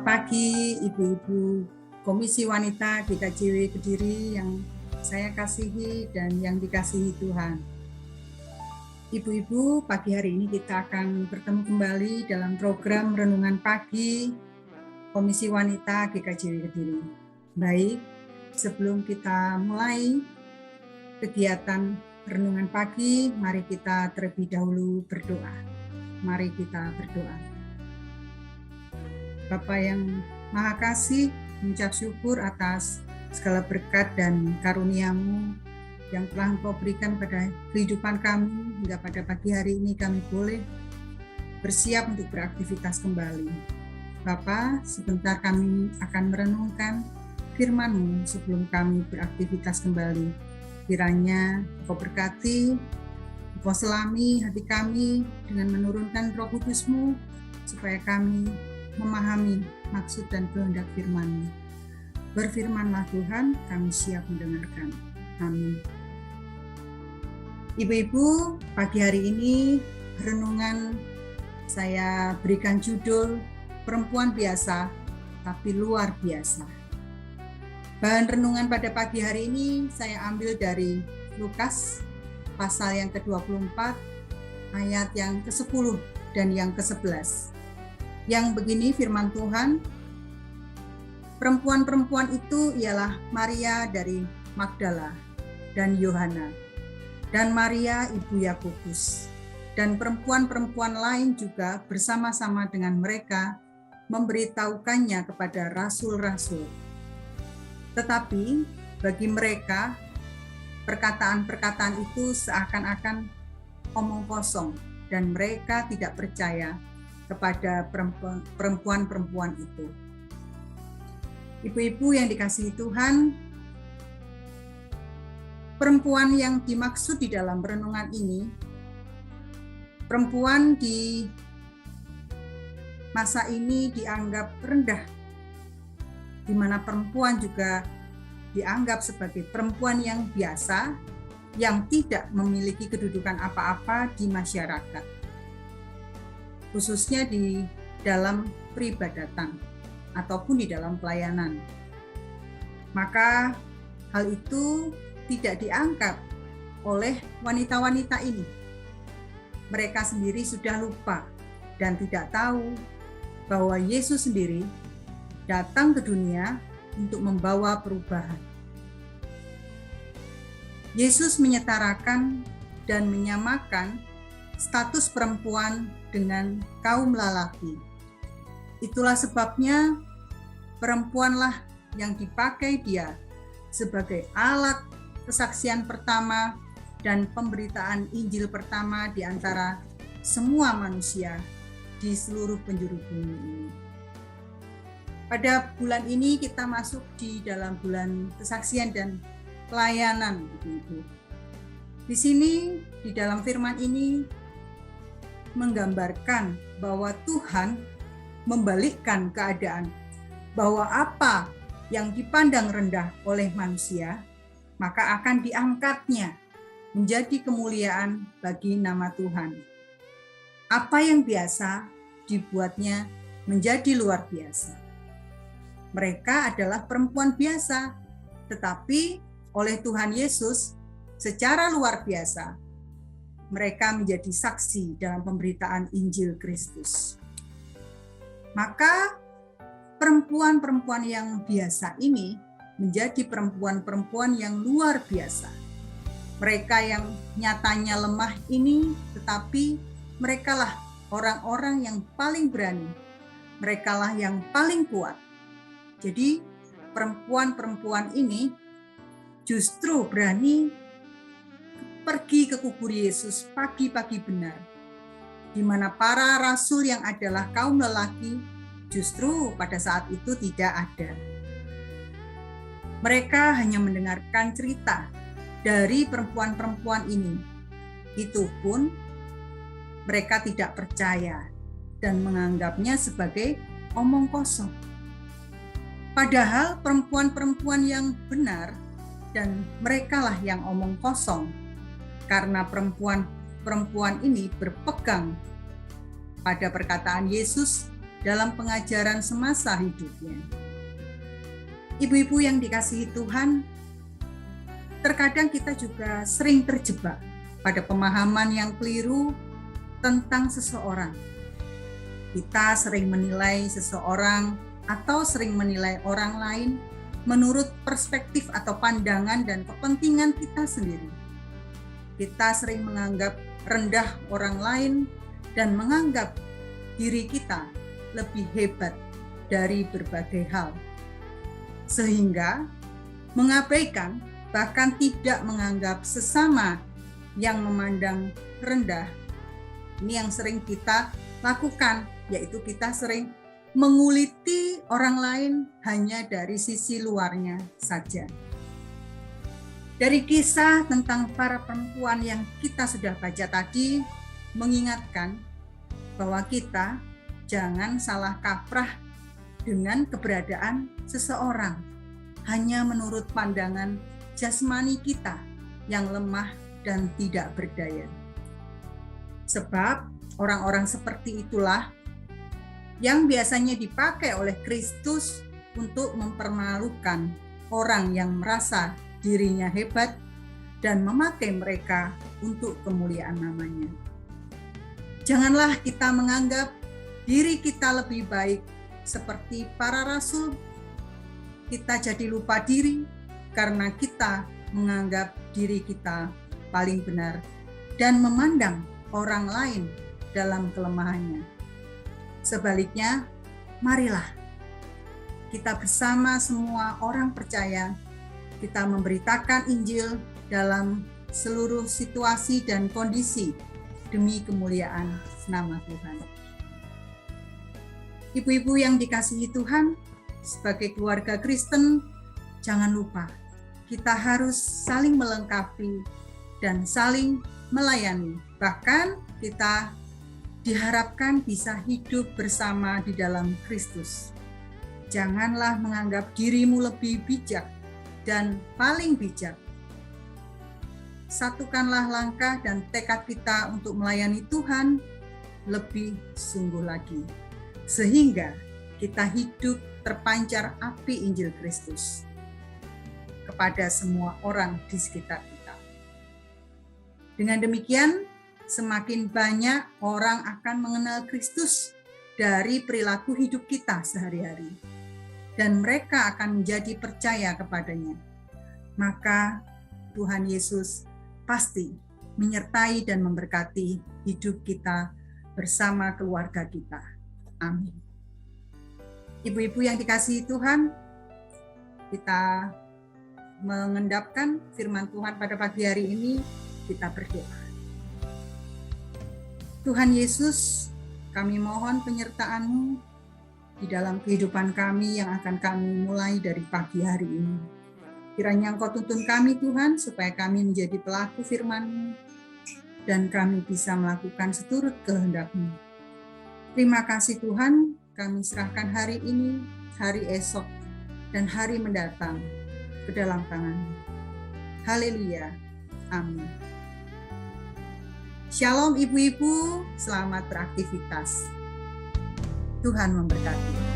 pagi Ibu-Ibu Komisi Wanita GKJW Kediri yang saya kasihi dan yang dikasihi Tuhan. Ibu-Ibu, pagi hari ini kita akan bertemu kembali dalam program Renungan Pagi Komisi Wanita GKJW Kediri. Baik, sebelum kita mulai kegiatan Renungan Pagi, mari kita terlebih dahulu berdoa. Mari kita berdoa. Bapa yang Maha Kasih, mengucap syukur atas segala berkat dan karunia-Mu yang telah Engkau berikan pada kehidupan kami, hingga pada pagi hari ini kami boleh bersiap untuk beraktivitas kembali. Bapa, sebentar kami akan merenungkan firman-Mu sebelum kami beraktivitas kembali. Kiranya Engkau berkati, Engkau selami hati kami dengan menurunkan Roh Kudus-Mu, supaya kami memahami maksud dan kehendak firman-Mu. Berfirmanlah Tuhan, kami siap mendengarkan. Amin. Ibu-ibu, pagi hari ini renungan saya berikan judul Perempuan Biasa Tapi Luar Biasa. Bahan renungan pada pagi hari ini saya ambil dari Lukas pasal yang ke-24 ayat yang ke-10 dan yang ke-11. Yang begini firman Tuhan, perempuan-perempuan itu ialah Maria dari Magdala dan Yohana, dan Maria ibu Yakobus, dan perempuan-perempuan lain juga bersama-sama dengan mereka memberitahukannya kepada rasul-rasul. Tetapi bagi mereka, perkataan-perkataan itu seakan-akan omong kosong, dan mereka tidak percaya kepada perempuan-perempuan itu. Ibu-ibu yang dikasihi Tuhan, perempuan yang dimaksud di dalam renungan ini, perempuan di masa ini dianggap rendah, di mana perempuan juga dianggap sebagai perempuan yang biasa, yang tidak memiliki kedudukan apa-apa di masyarakat, khususnya di dalam peribadatan ataupun di dalam pelayanan. Maka hal itu tidak diangkat oleh wanita-wanita ini. Mereka sendiri sudah lupa dan tidak tahu bahwa Yesus sendiri datang ke dunia untuk membawa perubahan. Yesus menyetarakan dan menyamakan status perempuan dengan kaum lelaki. Itulah sebabnya perempuanlah yang dipakai dia sebagai alat kesaksian pertama dan pemberitaan Injil pertama di antara semua manusia di seluruh penjuru bumi ini. Pada bulan ini kita masuk di dalam bulan kesaksian dan pelayanan, Ibu-ibu. Di sini, di dalam firman ini menggambarkan bahwa Tuhan membalikkan keadaan, bahwa apa yang dipandang rendah oleh manusia, maka akan diangkatnya menjadi kemuliaan bagi nama Tuhan. Apa yang biasa dibuatnya menjadi luar biasa. Mereka adalah perempuan biasa, tetapi oleh Tuhan Yesus secara luar biasa mereka menjadi saksi dalam pemberitaan Injil Kristus. Maka perempuan-perempuan yang biasa ini menjadi perempuan-perempuan yang luar biasa. Mereka yang nyatanya lemah ini, tetapi merekalah orang-orang yang paling berani. Merekalah yang paling kuat. Jadi perempuan-perempuan ini justru berani pergi ke kubur Yesus pagi-pagi benar, di mana para rasul yang adalah kaum lelaki justru pada saat itu tidak ada. Mereka hanya mendengarkan cerita dari perempuan-perempuan ini. Itu pun mereka tidak percaya dan menganggapnya sebagai omong kosong. Padahal perempuan-perempuan yang benar dan merekalah yang omong kosong, karena perempuan-perempuan ini berpegang pada perkataan Yesus dalam pengajaran semasa hidupnya. Ibu-ibu yang dikasihi Tuhan, terkadang kita juga sering terjebak pada pemahaman yang keliru tentang seseorang. Kita sering menilai seseorang atau sering menilai orang lain menurut perspektif atau pandangan dan kepentingan kita sendiri. Kita sering menganggap rendah orang lain dan menganggap diri kita lebih hebat dari berbagai hal. Sehingga mengabaikan, bahkan tidak menganggap sesama yang memandang rendah. Ini yang sering kita lakukan, yaitu kita sering menguliti orang lain hanya dari sisi luarnya saja. Dari kisah tentang para perempuan yang kita sudah baca tadi, mengingatkan bahwa kita jangan salah kaprah dengan keberadaan seseorang hanya menurut pandangan jasmani kita yang lemah dan tidak berdaya. Sebab orang-orang seperti itulah yang biasanya dipakai oleh Kristus untuk mempermalukan orang yang merasa dirinya hebat dan memakai mereka untuk kemuliaan namanya. Janganlah kita menganggap diri kita lebih baik seperti para rasul. Kita jadi lupa diri karena kita menganggap diri kita paling benar dan memandang orang lain dalam kelemahannya. Sebaliknya, marilah kita bersama semua orang percaya, kita memberitakan Injil dalam seluruh situasi dan kondisi demi kemuliaan nama Tuhan. Ibu-ibu yang dikasihi Tuhan, sebagai keluarga Kristen, jangan lupa kita harus saling melengkapi dan saling melayani. Bahkan kita diharapkan bisa hidup bersama di dalam Kristus. Janganlah menganggap dirimu lebih bijak dan paling bijak. Satukanlah langkah dan tekad kita untuk melayani Tuhan lebih sungguh lagi, sehingga kita hidup terpancar api Injil Kristus kepada semua orang di sekitar kita. Dengan demikian, semakin banyak orang akan mengenal Kristus dari perilaku hidup kita sehari-hari, dan mereka akan menjadi percaya kepadanya. Maka Tuhan Yesus pasti menyertai dan memberkati hidup kita bersama keluarga kita. Amin. Ibu-ibu yang dikasihi Tuhan, kita mengendapkan firman Tuhan pada pagi hari ini, kita berdoa. Tuhan Yesus, kami mohon penyertaan-Mu di dalam kehidupan kami yang akan kami mulai dari pagi hari ini. Kiranya Engkau tuntun kami Tuhan, supaya kami menjadi pelaku firman-Mu, dan kami bisa melakukan seturut kehendak-Mu. Terima kasih Tuhan, kami serahkan hari ini, hari esok, dan hari mendatang ke dalam tangan-Mu. Haleluya. Amin. Shalom ibu-ibu, selamat beraktivitas. Tuhan memberkati.